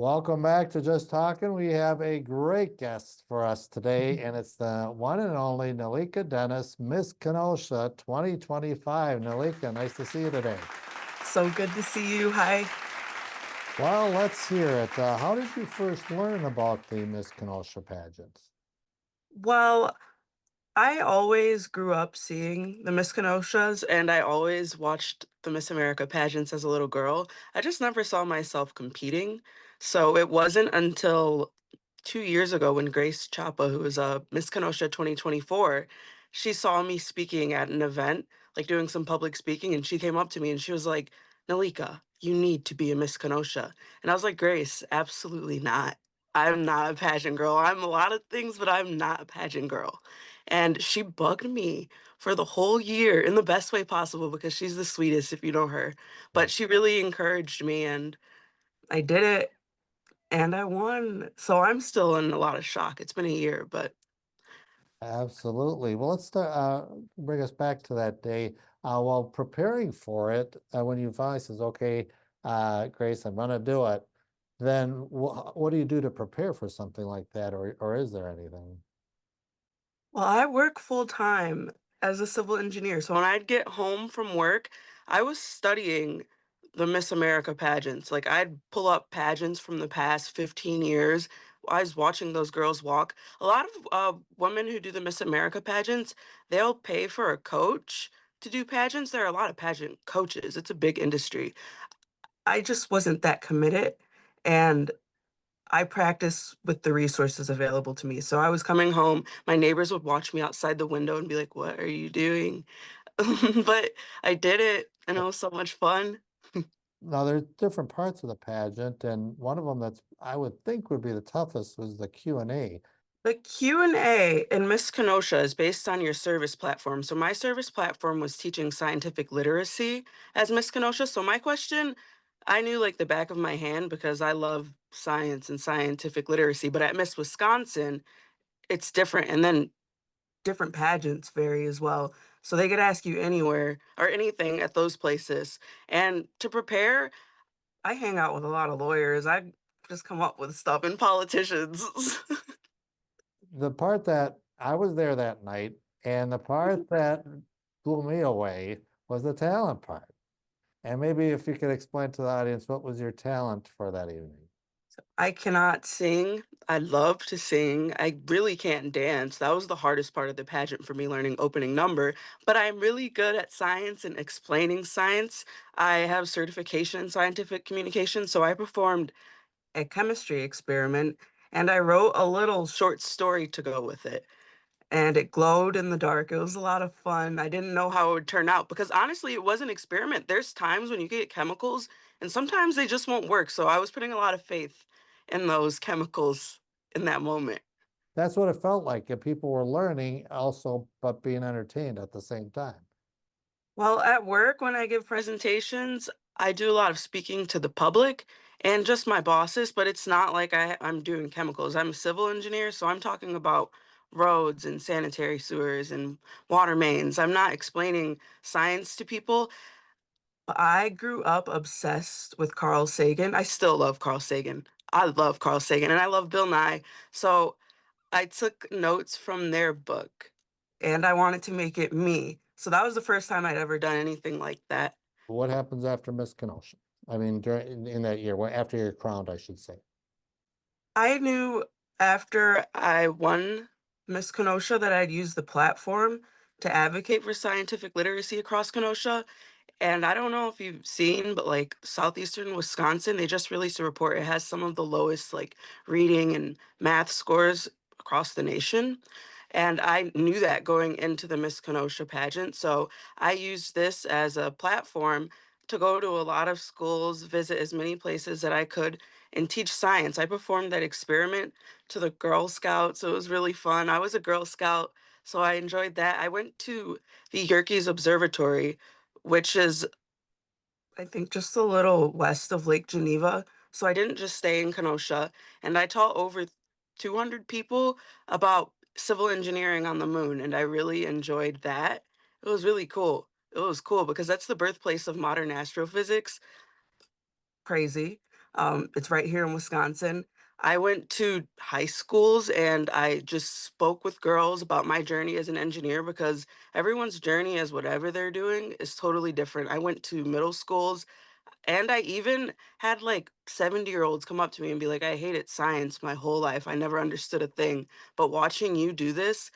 Welcome back to Just Talking. We have a great guest for us today, and it's the one and only Nellyka Dennis, Miss Kenosha 2025. Nellyka, nice to see you today. So good to see you. Hi. Well, let's hear it. How did you first learn about the Miss Kenosha pageants? Well, I always grew up seeing the Miss Kenoshas and I always watched the Miss America pageants as a little girl. I just never saw myself competing. So it wasn't until 2 years ago when Grace Chapa, who was a Miss Kenosha 2024, she saw me speaking at an event, like doing some public speaking, and she came up to me and she was like, Nellyka, you need to be a Miss Kenosha. And I was like, Grace, absolutely not. I'm not a pageant girl. I'm a lot of things, but I'm not a pageant girl. And she bugged me for the whole year in the best way possible because she's the sweetest if you know her. Yeah, But she really encouraged me and I did it and I won. So I'm still in a lot of shock. It's been a year, but absolutely. Well, let's start, bring us back to that day. While preparing for it, when you finally says, "Okay, Grace, I'm going to do it," then what do you do to prepare for something like that, or is there anything? well, I work full time as a civil engineer. So when I'd get home from work, I was studying the Miss America pageants. Like I'd pull up pageants from the past 15 years. I was watching those girls walk. A lot of women who do the Miss America pageants, they'll pay for a coach to do pageants. There are a lot of pageant coaches. It's a big industry. I just wasn't that committed. And I practice with the resources available to me. So I was coming home, my neighbors would watch me outside the window and be like, "What are you doing?" But I did it and it was so much fun. Now, there's different parts of the pageant, and one of them that's I would think would be the toughest was the Q&A. The Q&A in Miss Kenosha is based on your service platform. So my service platform was teaching scientific literacy as Miss Kenosha. So my question, I knew like the back of my hand because I love science and scientific literacy. But at Miss Wisconsin, it's different. And then different pageants vary as well. So they could ask you anywhere or anything at those places. And to prepare, I hang out with a lot of lawyers. I just come up with stuff and politicians. The part that I was there that night, and the part that blew me away was the talent part. And maybe if you could explain to the audience what was your talent for that evening. I cannot sing. I love to sing. I really can't dance. That was the hardest part of the pageant for me, learning opening number. But I'm really good at science and explaining science. I have certification in scientific communication, so I performed a chemistry experiment and I wrote a little short story to go with it. And it glowed in the dark. It was a lot of fun. I didn't know how it would turn out because honestly, it was an experiment. There's times when you get chemicals and sometimes they just won't work. So I was putting a lot of faith in those chemicals in that moment. That's what it felt like. And people were learning also, but being entertained at the same time. Well, at work, when I give presentations, I do a lot of speaking to the public and just my bosses, but it's not like I'm doing chemicals. I'm a civil engineer, so I'm talking about roads and sanitary sewers and water mains. I'm not explaining science to people. I grew up obsessed with Carl Sagan. I still love Carl Sagan. I love Carl Sagan and I love Bill Nye. So I took notes from their book and I wanted to make it me. So that was the first time I'd ever done anything like that. What happens after Miss Kenosha? I mean, during in that year, after you're crowned, I should say. I knew after I won Miss Kenosha that I'd use the platform to advocate for scientific literacy across Kenosha. And I don't know if you've seen, but like southeastern Wisconsin, they just released a report. It has some of the lowest like reading and math scores across the nation. And I knew that going into the Miss Kenosha pageant. So I used this as a platform to go to a lot of schools, visit as many places that I could, and teach science. I performed that experiment to the Girl Scouts. It was really fun. I was a Girl Scout, so I enjoyed that. I went to the Yerkes Observatory, which is, I think, just a little west of Lake Geneva. So I didn't just stay in Kenosha, and I taught over 200 people about civil engineering on the moon, and I really enjoyed that. It was really cool. It was cool because that's the birthplace of modern astrophysics. Crazy. It's right here in Wisconsin. I went to high schools and I just spoke with girls about my journey as an engineer because everyone's journey as whatever they're doing is totally different. I went to middle schools and I even had like 70-year-olds come up to me and be like, I hated science my whole life. I never understood a thing. But watching you do this,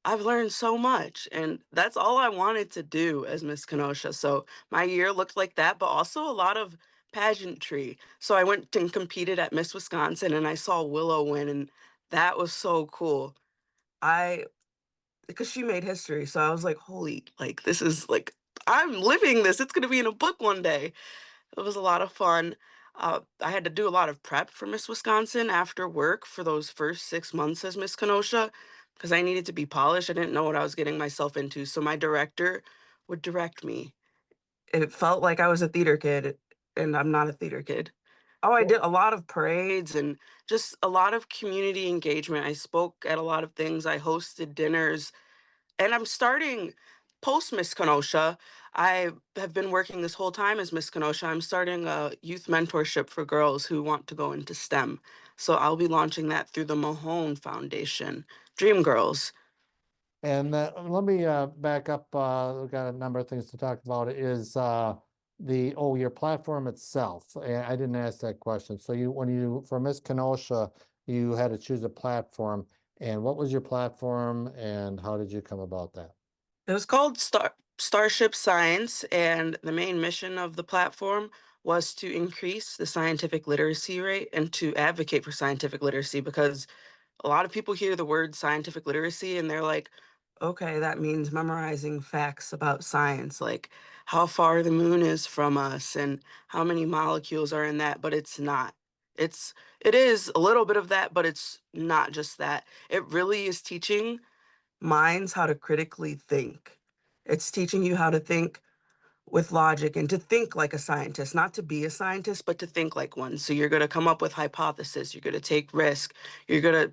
I've learned so much, and that's all I wanted to do as Miss Kenosha. So my year looked like that, but also a lot of pageantry. So I went and competed at Miss Wisconsin, and I saw Willow win, and that was so cool. I because she made history, so I was like, holy, like this is like I'm living this. It's gonna be in a book one day. It was a lot of fun. I had to do a lot of prep for Miss Wisconsin after work for those first 6 months as Miss Kenosha because I needed to be polished. I didn't know what I was getting myself into. So my director would direct me. It felt like I was a theater kid, and I'm not a theater kid. Oh, I did a lot of parades and just a lot of community engagement. I spoke at a lot of things. I hosted dinners and I'm starting post Miss Kenosha. I have been working this whole time as Miss Kenosha. I'm starting a youth mentorship for girls who want to go into STEM. So I'll be launching that through the Mahone Foundation. Dream Girls. And let me back up. We've got a number of things to talk about. Is your platform itself? I didn't ask that question. So for Miss Kenosha, you had to choose a platform. And what was your platform, and how did you come about that? It was called Starship Science, and the main mission of the platform was to increase the scientific literacy rate and to advocate for scientific literacy because a lot of people hear the word scientific literacy and they're like, okay, that means memorizing facts about science, like how far the moon is from us and how many molecules are in that, but it's not. It is a little bit of that, but it's not just that. It really is teaching minds how to critically think. It's teaching you how to think with logic and to think like a scientist, not to be a scientist, but to think like one. So you're going to come up with hypothesis, you're going to take risk, you're going to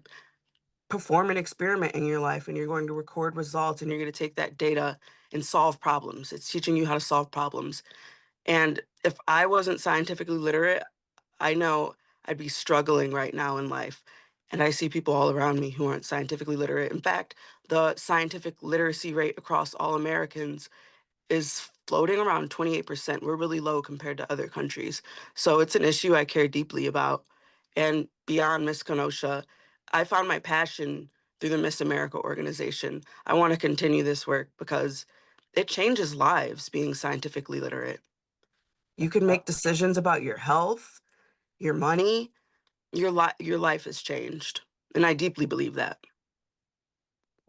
perform an experiment in your life and you're going to record results and you're going to take that data and solve problems. It's teaching you how to solve problems. And if I wasn't scientifically literate, I know I'd be struggling right now in life. And I see people all around me who aren't scientifically literate. In fact, the scientific literacy rate across all Americans is floating around 28%. We're really low compared to other countries. So it's an issue I care deeply about. And beyond Miss Kenosha, I found my passion through the Miss America organization. I want to continue this work because it changes lives being scientifically literate. You can make decisions about your health, your money, your life has changed. And I deeply believe that.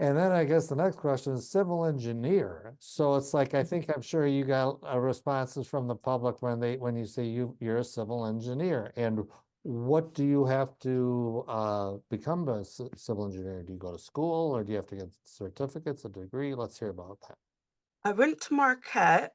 And then I guess the next question is civil engineer. So it's like I'm sure you got responses from the public when you say you're a civil engineer. And what do you have to become a civil engineer? Do you go to school or do you have to get certificates, a degree? Let's hear about that. I went to Marquette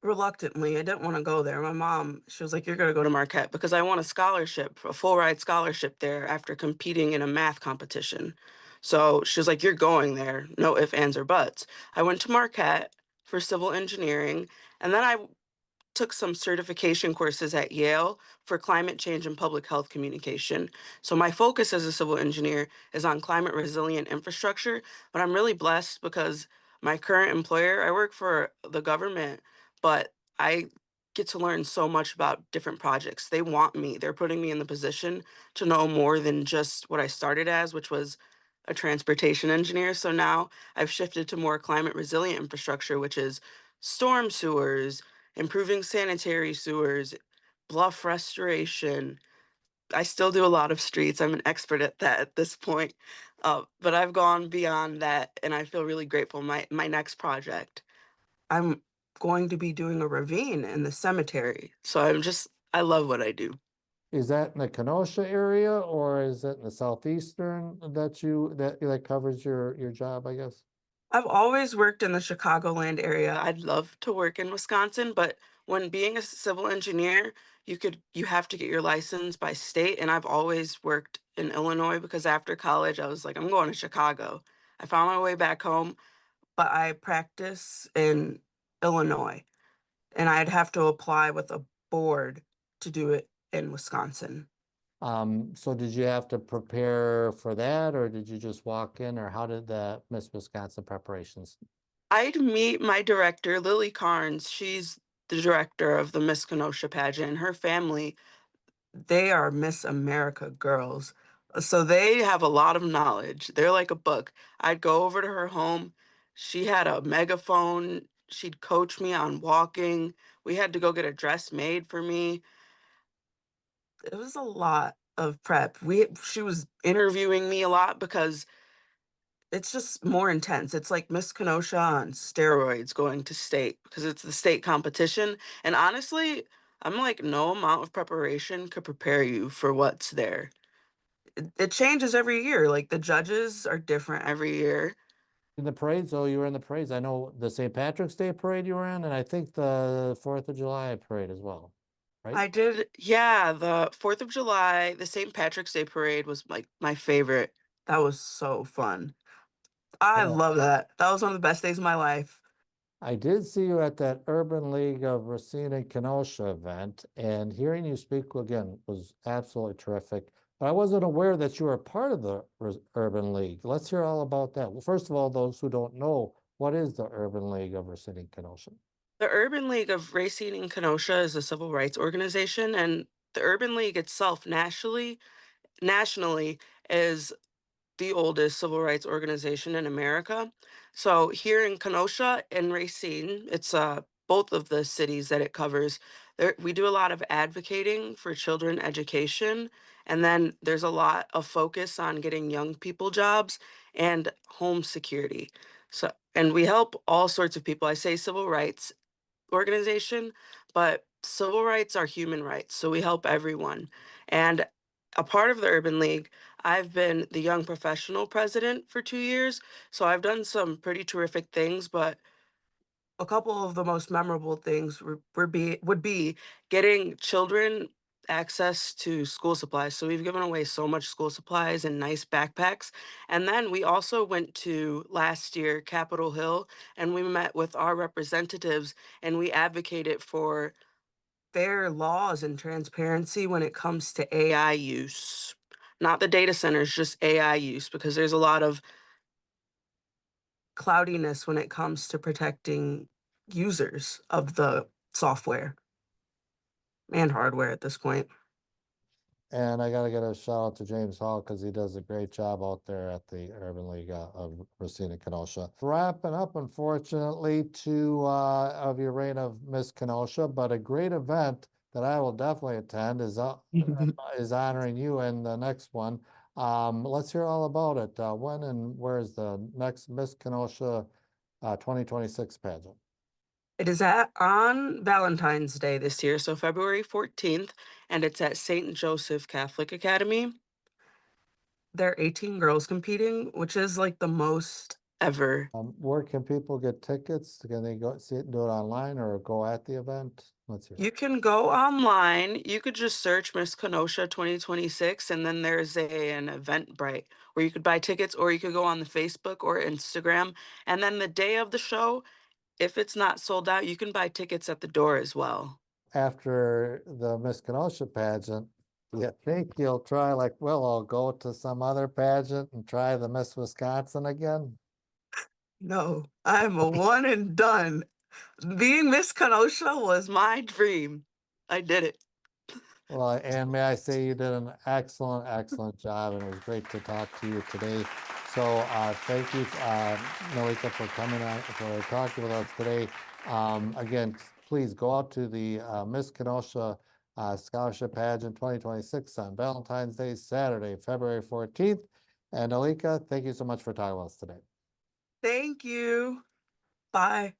reluctantly. I didn't want to go there. My mom, she was like, "You're going to go to Marquette," because I won a scholarship, a full ride scholarship there after competing in a math competition. So she was like, "You're going there. No ifs, ands, or buts." I went to Marquette for civil engineering, and then I took some certification courses at Yale for climate change and public health communication. So my focus as a civil engineer is on climate resilient infrastructure, but I'm really blessed because my current employer, I work for the government, but I get to learn so much about different projects. They want me. They're putting me in the position to know more than just what I started as, which was a transportation engineer. So now I've shifted to more climate resilient infrastructure, which is storm sewers, improving sanitary sewers, bluff restoration. I still do a lot of streets. I'm an expert at that at this point. But I've gone beyond that and I feel really grateful. My next project, I'm going to be doing a ravine in the cemetery. So I love what I do. Is that in the Kenosha area or is it in the southeastern that covers your job, I guess? I've always worked in the Chicagoland area. I'd love to work in Wisconsin, but when being a civil engineer, you have to get your license by state, and I've always worked in Illinois because after college I was like, I'm going to Chicago. I found my way back home, but I practice in Illinois, and I'd have to apply with a board to do it in Wisconsin. So did you have to prepare for that, or did you just walk in, or how did the Miss Wisconsin preparations? I'd meet my director, Lily Carnes. She's the director of the Miss Kenosha pageant. Her family, they are Miss America girls. So they have a lot of knowledge. They're like a book. I'd go over to her home. She had a megaphone. She'd coach me on walking. We had to go get a dress made for me. It was a lot of prep. She was interviewing me a lot because it's just more intense. It's like Miss Kenosha on steroids going to state because it's the state competition. And honestly, I'm like, no amount of preparation could prepare you for what's there. It changes every year. Like the judges are different every year. In the parades, oh, you were in the parades. I know the St. Patrick's Day parade you were in, and I think the 4th of July parade as well, right? I did, yeah, the 4th of July, the St. Patrick's Day parade was like my favorite. That was so fun. I Yeah. love that. That was one of the best days of my life. I did see you at that Urban League of Racine and Kenosha event, and hearing you speak again was absolutely terrific. But I wasn't aware that you were part of the Urban League. Let's hear all about that. Well, first of all, those who don't know, what is the Urban League of Racine and Kenosha? The Urban League of Racing in Kenosha is a civil rights organization, and the Urban League itself nationally is the oldest civil rights organization in America. So here in Kenosha and Racine, it's both of the cities that it covers. There, we do a lot of advocating for children education, and then there's a lot of focus on getting young people jobs and home security. So, and we help all sorts of people. I say civil rights organization, but civil rights are human rights, so we help everyone. And a part of the Urban League, I've been the young professional president for 2 years, so I've done some pretty terrific things, but a couple of the most memorable things would be getting children access to school supplies. So we've given away so much school supplies and nice backpacks. And then we also went to last year Capitol Hill and we met with our representatives and we advocated for fair laws and transparency when it comes to AI use. Not the data centers, just AI use, because there's a lot of cloudiness when it comes to protecting users of the software and hardware at this point. And I got to get a shout out to James Hall because he does a great job out there at the Urban League of Racine and Kenosha. Wrapping up, unfortunately, to of your reign of Miss Kenosha, but a great event that I will definitely attend is honoring you in the next one. Let's hear all about it. When and where is the next Miss Kenosha 2026 pageant? It is at on Valentine's Day this year, so February 14th, and it's at St. Joseph Catholic Academy. There are 18 girls competing, which is like the most ever. Where can people get tickets? Can they go see it, do it online or go at the event? Let's hear. You can go online. You could just search Miss Kenosha 2026, and then there's an Eventbrite where you could buy tickets, or you could go on the Facebook or Instagram. And then the day of the show, if it's not sold out, you can buy tickets at the door as well. After the Miss Kenosha pageant, you think you'll try like, well, I'll go to some other pageant and try the Miss Wisconsin again? No, I'm a one and done. Being Miss Kenosha was my dream. I did it. Well, and may I say you did an excellent, excellent job, and it was great to talk to you today. So thank you, Nellyka, for coming on, for talking with us today. Again, please go out to the Miss Kenosha Scholarship Pageant 2026 on Valentine's Day, Saturday, February 14th. And Nellyka, thank you so much for talking with us today. Thank you. Bye.